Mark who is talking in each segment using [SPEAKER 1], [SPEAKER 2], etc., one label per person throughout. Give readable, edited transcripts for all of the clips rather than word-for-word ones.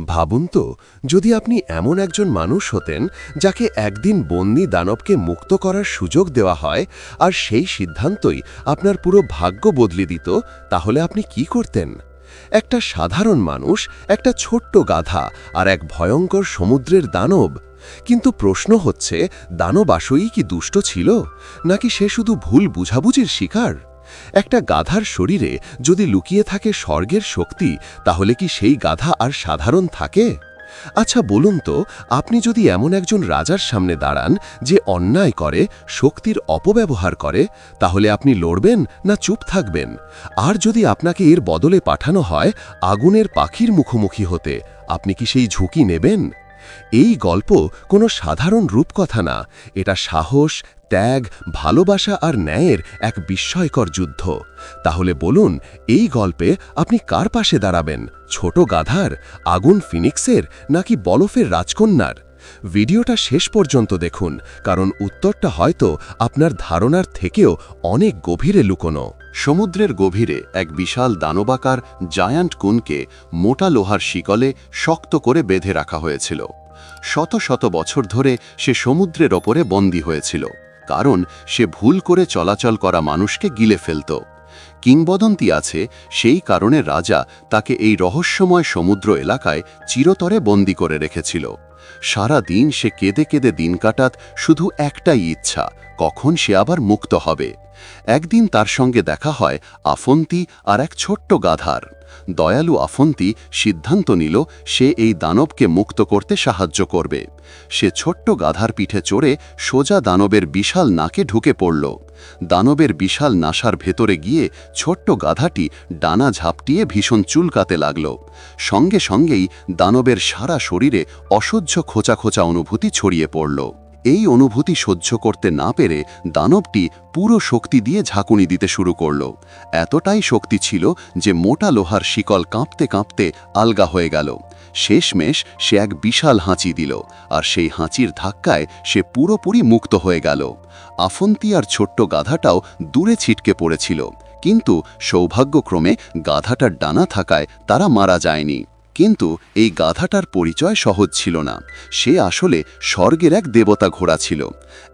[SPEAKER 1] ভাবুন তো, যদি আপনি এমন একজন মানুষ হতেন যাকে একদিন বন্দি দানবকে মুক্ত করার সুযোগ দেওয়া হয় আর সেই সিদ্ধান্তই আপনার পুরো ভাগ্য বদলে দিত, তাহলে আপনি কি করতেন? একটা সাধারণ মানুষ, একটা ছোট্ট গাধা আর এক ভয়ঙ্কর সমুদ্রের দানব। কিন্তু প্রশ্ন হচ্ছে, দানব আসলেই কি দুষ্ট ছিল, নাকি সে শুধু ভুল বুঝাবুঝির শিকার? একটা গাধার শরীরে যদি লুকিয়ে থাকে স্বর্গের শক্তি, তাহলে কি সেই গাধা আর সাধারণ থাকে? আচ্ছা বলুন তো, আপনি যদি এমন একজন রাজার সামনে দাঁড়ান যে অন্যায় করে, শক্তির অপব্যবহার করে, তাহলে আপনি লড়বেন না চুপ থাকবেন? আর যদি আপনাকে এর বদলে পাঠানো হয় আগুনের পাখির মুখোমুখি হতে, আপনি কি সেই ঝুঁকি নেবেন? এই গল্প কোনো সাধারণ রূপকথা না, এটা সাহস, ত্যাগ, ভালোবাসা আর ন্যায়ের এক বিস্ময়কর যুদ্ধ। তাহলে বলুন, এই গল্পে আপনি কার পাশে দাঁড়াবেন? ছোট গাধার, আগুন ফিনিক্সের, নাকি বরফের রাজকন্যার? ভিডিওটা শেষ পর্যন্ত দেখুন, কারণ উত্তরটা হয়তো আপনার ধারণার থেকেও অনেক গভীরে লুকোনো।
[SPEAKER 2] সমুদ্রের গভীরে এক বিশাল দানবাকার জায়ান্ট কুনকে মোটা লোহার শিকলে শক্ত করে বেঁধে রাখা হয়েছিল। শত শত বছর ধরে সে সমুদ্রের ওপরে বন্দী হয়েছিল, কারণ সে ভুল করে চলাচল করা মানুষকে গিলে ফেলত। কিংবদন্তি আছে, সেই কারণে রাজা তাকে এই রহস্যময় সমুদ্র এলাকায় চিরতরে বন্দী করে রেখেছিল। সারা দিন সে কেঁদে কেঁদে দিন কাটাত, শুধু একটাই ইচ্ছা, কখন সে আবার মুক্ত হবে। একদিন তার সঙ্গে দেখা হয় আফন্তি আর এক ছোট্ট গাধার। দয়ালু আফন্তি সিদ্ধান্ত নিল সে এই দানবকে মুক্ত করতে সাহায্য করবে। সে ছোট্ট গাধার পিঠে চড়ে সোজা দানবের বিশাল নাকে ঢুকে পড়ল। দানবের বিশাল নাসার ভেতরে গিয়ে ছোট্ট গাধাটি ডানা ঝাপটিয়ে ভীষণ চুলকাতে লাগল। সঙ্গে সঙ্গেই দানবের সারা শরীরে অসহ্য খোঁচা খোঁচা অনুভূতি ছড়িয়ে পড়ল। এই অনুভূতি সহ্য করতে না পেরে দানবটি পুরো শক্তি দিয়ে ঝাঁকুনি দিতে শুরু করল। এতটাই শক্তি ছিল যে মোটা লোহার শিকল কাঁপতে কাঁপতে আলগা হয়ে গেল। শেষমেশ সে এক বিশাল হাঁচি দিল, আর সেই হাঁচির ধাক্কায় সে পুরোপুরি মুক্ত হয়ে গেল। আফন্তি আর ছোট্ট গাধাটাও দূরে ছিটকে পড়েছিল, কিন্তু সৌভাগ্যক্রমে গাধাটার ডানা থাকায় তারা মারা যায়নি। কিন্তু এই গাধাটার পরিচয় সহজ ছিল না। সে আসলে স্বর্গের এক দেবতা ঘোড়া ছিল।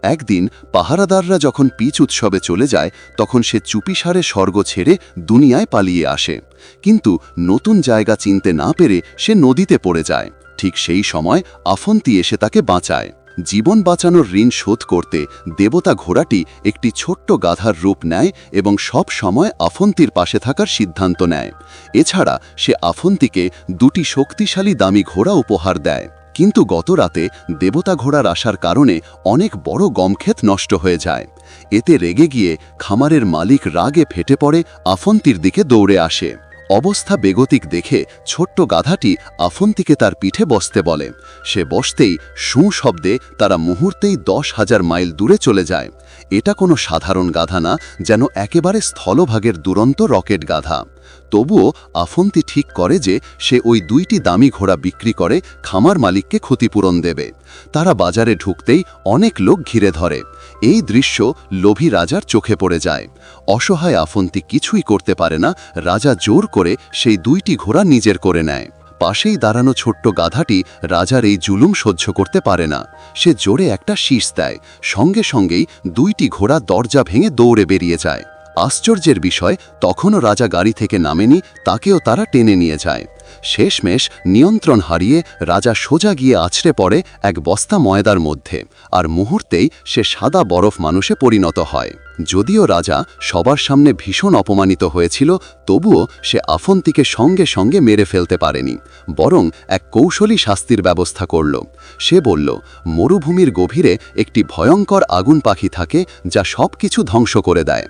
[SPEAKER 2] একদিন পাহারাদাররা যখন পিচ উৎসবে চলে যায়, তখন সে চুপিসারে স্বর্গ ছেড়ে দুনিয়ায় পালিয়ে আসে। কিন্তু নতুন জায়গা চিনতে না পেরে সে নদীতে পড়ে যায়। ঠিক সেই সময় আফন্তি এসে তাকে বাঁচায়। জীবন বাঁচানোর ঋণ শোধ করতে দেবতা ঘোড়াটি একটি ছোট্ট গাধার রূপ নেয় এবং সব সময় আফন্তির পাশে থাকার সিদ্ধান্ত নেয়। এছাড়া সে আফন্তিকে দুটি শক্তিশালী দামি ঘোড়া উপহার দেয়। কিন্তু গত রাতে দেবতা ঘোড়ার আসার কারণে অনেক বড় গমক্ষেত নষ্ট হয়ে যায়। এতে রেগে গিয়ে খামারের মালিক রাগে ফেটে পড়ে আফন্তির দিকে দৌড়ে আসে। অবস্থা বেগতিক দেখে ছোট্ট গাধাটি আফন্তিকে তার পিঠে বসতে বলে। সে বসতেই শূঁ শব্দে তারা মুহূর্তেই 10,000 মাইল দূরে চলে যায়। এটা কোনো সাধারণ গাধা না, যেন একেবারে স্থলভাগের দুরন্ত রকেট গাধা। তবুও আফন্তি ঠিক করে যে সে ওই দুইটি দামি ঘোড়া বিক্রি করে খামার মালিককে ক্ষতিপূরণ দেবে। তারা বাজারে ঢুকতেই অনেক লোক ঘিরে ধরে। এই দৃশ্য লোভী রাজার চোখে পড়ে যায়। অসহায় আফন্তি কিছুই করতে পারে না। রাজা জোর করে সেই দুইটি ঘোড়া নিজের করে নেয়। পাশেই দাঁড়ানো ছোট্ট গাধাটি রাজার এই জুলুম সহ্য করতে পারে না। সে জোরে একটা শীষ দেয়। সঙ্গে সঙ্গেই দুইটি ঘোড়া দরজা ভেঙে দৌড়ে বেরিয়ে যায়। আশ্চর্যের বিষয়, তখনও রাজা গাড়ি থেকে নামেনি, তাকেও তারা টেনে নিয়ে যায়। শেষমেশ নিয়ন্ত্রণ হারিয়ে রাজা সোজা গিয়ে আছড়ে পড়ে এক বস্তা ময়দার মধ্যে, আর মুহূর্তেই সে সাদা বরফ মানুষে পরিণত হয়। যদিও রাজা সবার সামনে ভীষণ অপমানিত হয়েছিল, তবুও সে আফন্তিকে সঙ্গে সঙ্গে মেরে ফেলতে পারেনি, বরং এক কৌশলী শাস্তির ব্যবস্থা করল। সে বলল, মরুভূমির গভীরে একটি ভয়ঙ্কর আগুন পাখি থাকে যা সব কিছু ধ্বংস করে দেয়।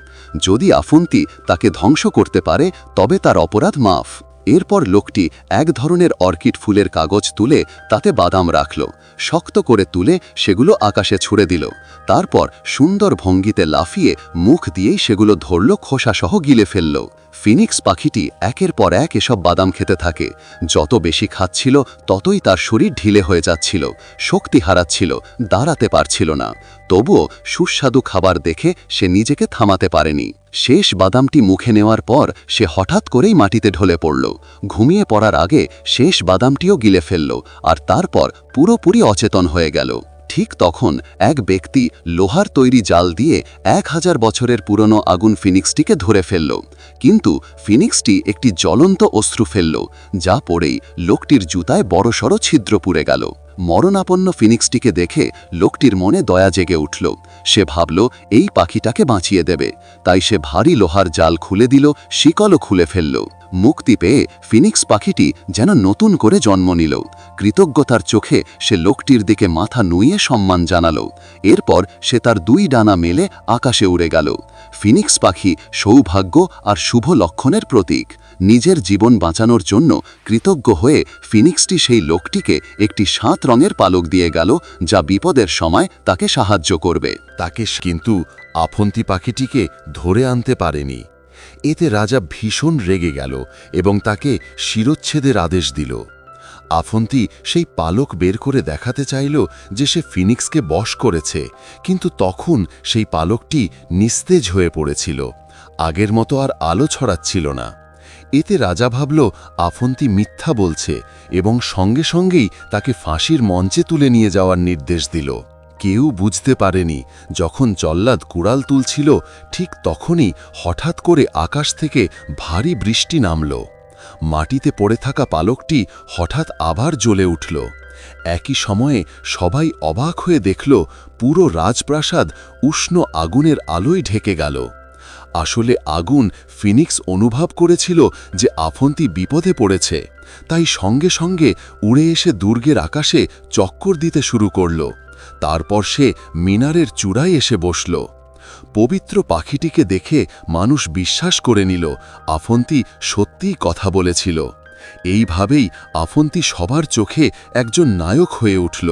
[SPEAKER 2] যদি আফন্তি তাকে ধ্বংস করতে পারে, তবে তার অপরাধ মাফ। এরপর লোকটি এক ধরনের অর্কিড ফুলের কাগজ তুলে তাতে বাদাম রাখল। শক্ত করে তুলে সেগুলো আকাশে ছুঁড়ে দিল। তারপর সুন্দর ভঙ্গিতে লাফিয়ে মুখ দিয়েই সেগুলো ধরল, খোসাসহ গিলে ফেলল। ফিনিক্স পাখিটি একের পর এক এসব বাদাম খেতে থাকে। যত বেশি খাচ্ছিল, ততই তার শরীর ঢিলে হয়ে যাচ্ছিল, শক্তি হারাচ্ছিল, দাঁড়াতে পারছিল না। তবুও সুস্বাদু খাবার দেখে সে নিজেকে থামাতে পারেনি। শেষ বাদামটি মুখে নেওয়ার পর সে হঠাৎ করেই মাটিতে ঢলে পড়ল। ঘুমিয়ে পড়ার আগে শেষ বাদামটিও গিলে ফেলল আর তারপর পুরোপুরি অচেতন হয়ে গেল। ঠিক তখন এক ব্যক্তি লোহার তৈরি জাল দিয়ে 1000 বছরের পুরনো আগুন ফিনিক্সটিকে ধরে ফেলল। কিন্তু ফিনিক্সটি একটি জ্বলন্ত অশ্রু ফেলল, যা পড়েই লোকটির জুতায় বড়সড় ছিদ্র পুড়ে গেল। মরণাপন্ন ফিনিক্সটিকে দেখে লোকটির মনে দয়া জেগে উঠল। সে ভাবল এই পাখিটাকে বাঁচিয়ে দেবে, তাই সে ভারী লোহার জাল খুলে দিল, শিকলও খুলে ফেলল। মুক্তি পেয়ে ফিনিক্স পাখিটি যেন নতুন করে জন্ম নিল। কৃতজ্ঞতার চোখে সে লোকটির দিকে মাথা নুইয়ে সম্মান জানাল। এরপর সে তার 2 ডানা মেলে আকাশে উড়ে গেল। ফিনিক্স পাখি সৌভাগ্য আর শুভ লক্ষণের প্রতীক। নিজের জীবন বাঁচানোর জন্য কৃতজ্ঞ হয়ে ফিনিক্সটি সেই লোকটিকে একটি 7 রঙের পালক দিয়ে গেল, যা বিপদের সময় তাকে সাহায্য করবে।
[SPEAKER 1] তাকে কিন্তু আফন্তি পাখিটিকে ধরে আনতে পারেনি। এতে রাজা ভীষণ রেগে গেল এবং তাকে শিরচ্ছেদের আদেশ দিল। আফন্তি সেই পালক বের করে দেখাতে চাইল যে সে ফিনিক্সকে বশ করেছে, কিন্তু তখন সেই পালকটি নিস্তেজ হয়ে পড়েছিল, আগের মতো আর আলো ছড়াচ্ছিল না। এতে রাজা ভাবল আফন্তি মিথ্যা বলছে এবং সঙ্গে সঙ্গেই তাকে ফাঁসির মঞ্চে তুলে নিয়ে যাওয়ার নির্দেশ দিল। কেউ বুঝতে পারেনি যখন জল্লাদ কুড়াল তুলছিল ঠিক তখনই হঠাৎ করে আকাশ থেকে ভারী বৃষ্টি নামল। মাটিতে পড়ে থাকা পালকটি হঠাৎ আবার জ্বলে উঠল। একই সময়ে সবাই অবাক হয়ে দেখল পুরো রাজপ্রাসাদ উষ্ণ আগুনের আলোয় ঢেকে গেল। আসলে আগুন ফিনিক্স অনুভব করেছিল যে আফন্তি বিপদে পড়েছে, তাই সঙ্গে সঙ্গে উড়ে এসে দুর্গের আকাশে চক্কর দিতে শুরু করল। তারপর সে মিনারের চূড়ায় এসে বসল। পবিত্র পাখিটিকে দেখে মানুষ বিশ্বাস করে নিল আফন্তি সত্যিই কথা বলেছিল। এইভাবেই আফন্তি সবার চোখে একজন নায়ক হয়ে উঠল।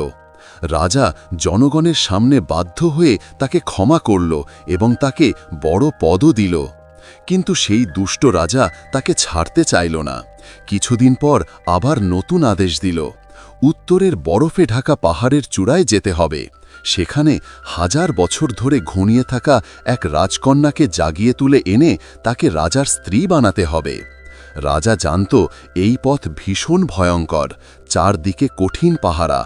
[SPEAKER 1] রাজা জনগণের সামনে বাধ্য হয়ে তাকে ক্ষমা করল এবং তাকে বড় পদও দিল। কিন্তু সেই দুষ্ট রাজা তাকে ছাড়তে চাইল না। কিছুদিন পর আবার নতুন আদেশ দিল, উত্তরের বরফে ঢাকা পাহাড়ের চূড়ায় যেতে হবে। সেখানে 1000 বছর ধরে ঘুমিয়ে থাকা এক রাজকন্যাকে জাগিয়ে তুলে এনে তাকে রাজার স্ত্রী বানাতে হবে। রাজা জানত এই পথ ভীষণ ভয়ঙ্কর, চারদিকে কঠিন পাহারা।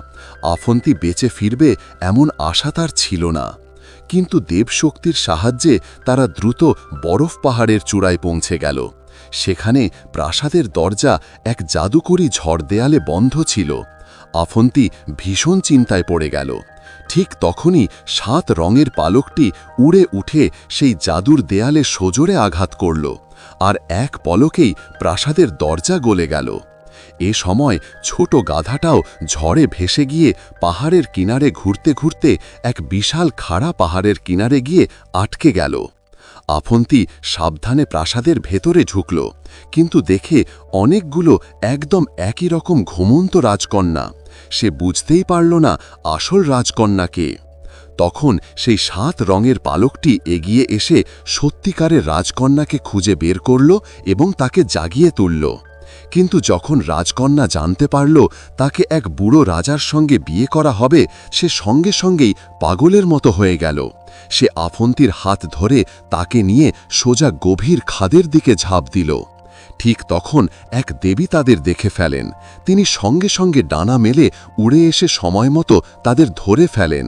[SPEAKER 1] আফন্তি বেঁচে ফিরবে এমন আশা তার ছিল না। কিন্তু দেবশক্তির সাহায্যে তারা দ্রুত বরফ পাহাড়ের চূড়ায় পৌঁছে গেল। সেখানে প্রাসাদের দরজা এক জাদুকরী ঝড় দেয়ালে বন্ধ ছিল। আফন্তি ভীষণ চিন্তায় পড়ে গেল। ঠিক তখনই 7 রঙের পালকটি উড়ে উঠে সেই জাদুর দেয়ালে সজোরে আঘাত করল, আর এক পলকেই প্রাসাদের দরজা গলে গেল। এ সময় ছোট গাধাটাও ঝড়ে ভেসে গিয়ে পাহাড়ের কিনারে ঘুরতে ঘুরতে এক বিশাল খাড়া পাহাড়ের কিনারে গিয়ে আটকে গেল। আফন্তি সাবধানে প্রাসাদের ভেতরে ঢুকল, কিন্তু দেখে অনেকগুলো একদম একই রকম ঘুমন্ত রাজকন্যা। সে বুঝতেই পারল না আসল রাজকন্যা কে। তখন সেই 7 রঙের পালকটি এগিয়ে এসে সত্যিকারের রাজকন্যাকে খুঁজে বের করল এবং তাকে জাগিয়ে তুলল। কিন্তু যখন রাজকন্যা জানতে পারল তাকে এক বুড়ো রাজার সঙ্গে বিয়ে করা হবে, সে সঙ্গে সঙ্গেই পাগলের মতো হয়ে গেল। সে আফন্তির হাত ধরে তাকে নিয়ে সোজা গভীর খাদের দিকে ঝাঁপ দিল। ঠিক তখন এক দেবী তাদের দেখে ফেলেন। তিনি সঙ্গে সঙ্গে ডানা মেলে উড়ে এসে সময় মতো তাদের ধরে ফেলেন।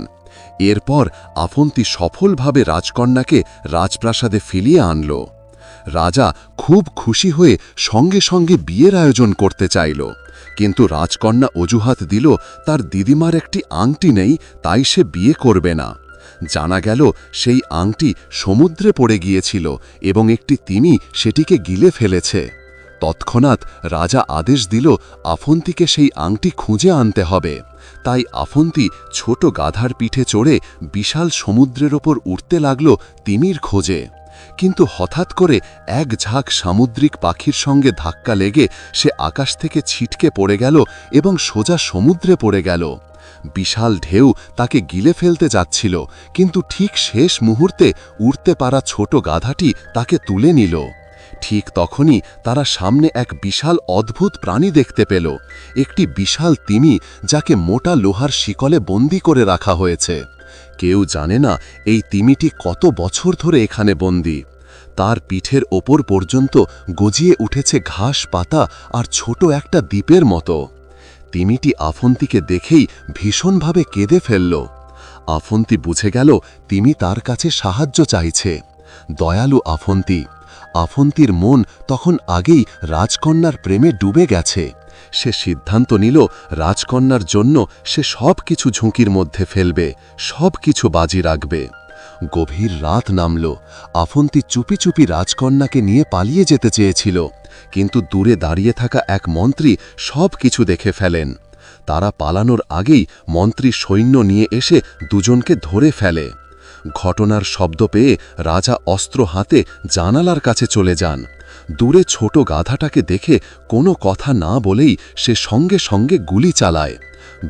[SPEAKER 1] এরপর আফন্তি সফলভাবে রাজকন্যাকে রাজপ্রাসাদে ফিরিয়ে আনল। রাজা খুব খুশি হয়ে সঙ্গে সঙ্গে বিয়ের আয়োজন করতে চাইল, কিন্তু রাজকন্যা অজুহাত দিল তার দিদিমার একটি আংটি নেই, তাই সে বিয়ে করবে না। জানা গেল সেই আংটি সমুদ্রে পড়ে গিয়েছিল এবং একটি তিমি সেটিকে গিলে ফেলেছে। তৎক্ষণাৎ রাজা আদেশ দিল আফন্তিকে সেই আংটি খুঁজে আনতে হবে। তাই আফন্তি ছোট গাধার পিঠে চড়ে বিশাল সমুদ্রের ওপর উঠতে লাগল তিমির খোঁজে। কিন্তু হঠাৎ করে এক ঝাঁক সামুদ্রিক পাখির সঙ্গে ধাক্কা লেগে সে আকাশ থেকে ছিটকে পড়ে গেল এবং সোজা সমুদ্রে পড়ে গেল। বিশাল ঢেউ তাকে গিলে ফেলতে যাচ্ছিল, কিন্তু ঠিক শেষ মুহূর্তে উড়তে পারা ছোট গাধাটি তাকে তুলে নিল। ঠিক তখনই তারা সামনে এক বিশাল অদ্ভুত প্রাণী দেখতে পেল, একটি বিশাল তিমি যাকে মোটা লোহার শিকলে বন্দী করে রাখা হয়েছে। কেউ জানে না এই তিমিটি কত বছর ধরে এখানে বন্দী। তার পিঠের ওপর পর্যন্ত গজিয়ে উঠেছে ঘাস পাতা আর ছোট একটা দ্বীপের মতো। তিমিটি আফন্তিকে দেখেই ভীষণভাবে কেঁদে ফেলল। আফন্তি বুঝে গেল তিমি তার কাছে সাহায্য চাইছে। দয়ালু আফন্তি। আফন্তির মন তখন আগেই রাজকন্যার প্রেমে ডুবে গেছে। সে সিদ্ধান্ত নিল রাজকন্যার জন্য সে সব কিছু ঝুঁকির মধ্যে ফেলবে, সব কিছু বাজি রাখবে। গভীর রাত নামল। আফন্তি চুপি চুপি রাজকন্যাকে নিয়ে পালিয়ে যেতে চেয়েছিল, কিন্তু দূরে দাঁড়িয়ে থাকা এক মন্ত্রী সব কিছু দেখে ফেলেন। তারা পালানোর আগেই মন্ত্রী সৈন্য নিয়ে এসে দুজনকে ধরে ফেলে। ঘটনার শব্দ পেয়ে রাজা অস্ত্র হাতে জানালার কাছে চলে যান। দূরে ছোট গাধাটাকে দেখে কোনো কথা না বলেই সে সঙ্গে সঙ্গে গুলি চালায়।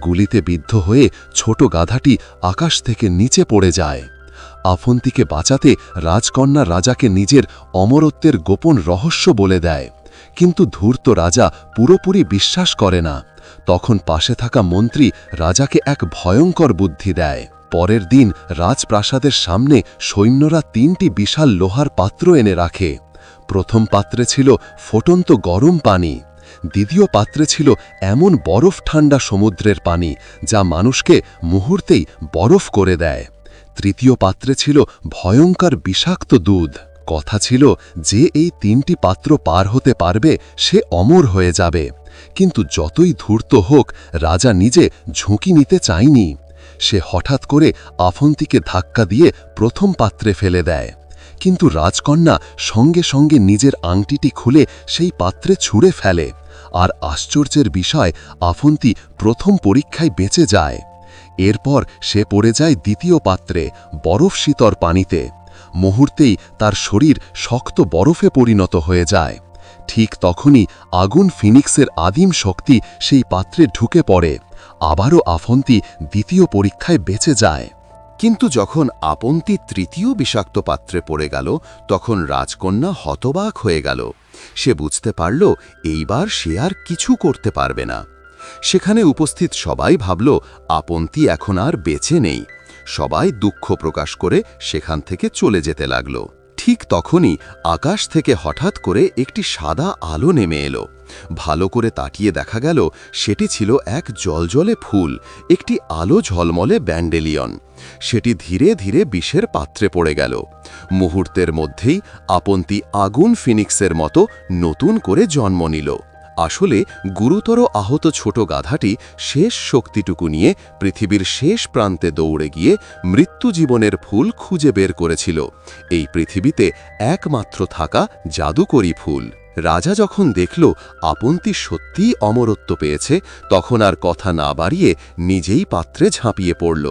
[SPEAKER 1] গুলিতে বিদ্ধ হয়ে ছোট গাধাটি আকাশ থেকে নিচে পড়ে যায়। আফন্তিকে বাঁচাতে রাজকন্যা রাজাকে নিজের অমরত্বের গোপন রহস্য বলে দেয়, কিন্তু ধূর্ত রাজা পুরোপুরি বিশ্বাস করে না। তখন পাশে থাকা মন্ত্রী রাজাকে এক ভয়ঙ্কর বুদ্ধি দেয়। পরের দিন রাজপ্রাসাদের সামনে সৈন্যরা 3টি বিশাল লোহার পাত্র এনে রাখে। প্রথম পাত্রে ছিল ফোটন্ত গরম পানি, দ্বিতীয় পাত্রে ছিল এমন বরফ ঠান্ডা সমুদ্রের পানি যা মানুষকে মুহূর্তেই বরফ করে দেয়। তৃতীয় পাত্রে ছিল ভয়ঙ্কর বিষাক্ত দুধ। কথা ছিল যে এই 3টি পাত্র পার হতে পারবে সে অমর হয়ে যাবে। কিন্তু যতই ধূর্ত হোক, রাজা নিজে ঝুঁকি নিতে চায়নি। সে হঠাৎ করে আফন্তিকে ধাক্কা দিয়ে প্রথম পাত্রে ফেলে দেয়, কিন্তু রাজকন্যা সঙ্গে সঙ্গে নিজের আংটিটি খুলে সেই পাত্রে ছুঁড়ে ফেলে। আর আশ্চর্যের বিষয়, আফন্তি প্রথম পরীক্ষায় বেঁচে যায়। এরপর সে পড়ে যায় দ্বিতীয় পাত্রে, বরফ শীতল পানিতে। মুহূর্তেই তার শরীর শক্ত বরফে পরিণত হয়ে যায়। ঠিক তখনই আগুন ফিনিক্সের আদিম শক্তি সেই পাত্রে ঢুকে পড়ে। আবারও আফন্তি দ্বিতীয় পরীক্ষায় বেঁচে যায়।
[SPEAKER 2] কিন্তু যখন আপন্তি তৃতীয় বিষাক্ত পাত্রে পড়ে গেল, তখন রাজকন্যা হতবাক হয়ে গেল। সে বুঝতে পারল এইবার সে আর কিছু করতে পারবে না। সেখানে উপস্থিত সবাই ভাবল আপন্তি এখন আর বেঁচে নেই। সবাই দুঃখ প্রকাশ করে সেখান থেকে চলে যেতে লাগল। ঠিক তখনই আকাশ থেকে হঠাৎ করে একটি সাদা আলো নেমে এলো। ভালো করে তাকিয়ে দেখা গেল সেটি ছিল এক জ্বলজ্বলে ফুল, একটি আলো ঝলমলে ব্যান্ডেলিয়ন। সেটি ধীরে ধীরে বিষের পাত্রে পড়ে গেল। মুহূর্তের মধ্যেই আপন্তি আগুন ফিনিক্সের মতো নতুন করে জন্ম নিল। আসলে গুরুতর আহত ছোট গাধাটি শেষ শক্তিটুকু নিয়ে পৃথিবীর শেষ প্রান্তে দৌড়ে গিয়ে মৃত্যু জীবনের ফুল খুঁজে বের করেছিল, এই পৃথিবীতে একমাত্র থাকা জাদুকরী ফুল। রাজা যখন দেখল আপন্তি সত্যিই অমরত্ব পেয়েছে, তখন আর কথা না বাড়িয়ে নিজেই পাত্রে ঝাঁপিয়ে পড়ল।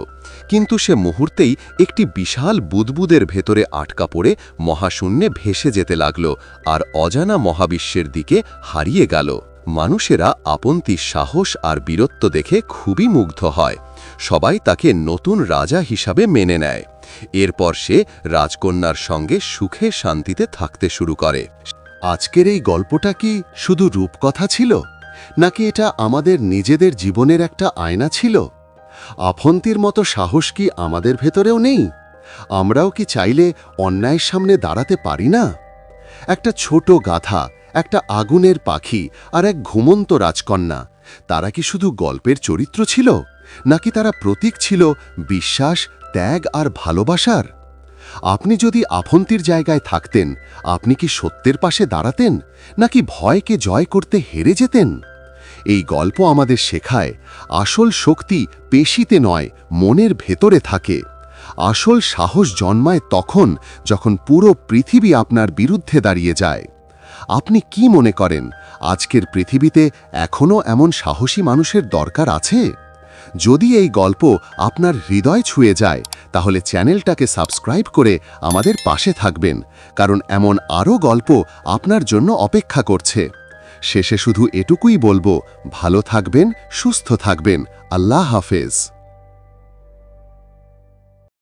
[SPEAKER 2] কিন্তু সে মুহূর্তেই একটি বিশাল বুদবুদের ভেতরে আটকা পড়ে মহাশূন্যে ভেসে যেতে লাগল আর অজানা মহাবিশ্বের দিকে হারিয়ে গেল। মানুষেরা আপন্তির সাহস আর বীরত্ব দেখে খুবই মুগ্ধ হয়। সবাই তাকে নতুন রাজা হিসাবে মেনে নেয়। এরপর সে রাজকন্যার সঙ্গে সুখে শান্তিতে থাকতে শুরু করে। আজকের এই গল্পটা কি শুধু রূপকথা ছিল, নাকি এটা আমাদের নিজেদের জীবনের একটা আয়না ছিল? আপন্তির মতো সাহস কি আমাদের ভেতরেও নেই? আমরাও কি চাইলে অন্যায়ের সামনে দাঁড়াতে পারি না? একটা ছোট গাধা, একটা আগুনের পাখি আর এক ঘুমন্ত রাজকন্যা, তারা কি শুধু গল্পের চরিত্র ছিল, নাকি তারা প্রতীক ছিল বিশ্বাস, ত্যাগ আর ভালোবাসার? আপনি যদি আপন্তির জায়গায় থাকতেন, আপনি কি সত্যের পাশে দাঁড়াতেন, নাকি ভয়কে জয় করতে হেরে যেতেন? এই গল্প আমাদের শেখায় আসল শক্তি পেশিতে নয়, মনের ভেতরে থাকে। আসল সাহস জন্মায় তখন যখন পুরো পৃথিবী আপনার বিরুদ্ধে দাঁড়িয়ে যায়। আপনি কি মনে করেন আজকের পৃথিবীতে এখনও এমন সাহসী মানুষের দরকার আছে? যদি এই গল্প আপনার হৃদয় ছুঁয়ে যায়, তাহলে চ্যানেলটাকে সাবস্ক্রাইব করে আমাদের পাশে থাকবেন, কারণ এমন আরও গল্প আপনার জন্য অপেক্ষা করছে। শেষে শুধু এটুকুই বলবো, ভালো থাকবেন, সুস্থ থাকবেন। আল্লাহ হাফেজ।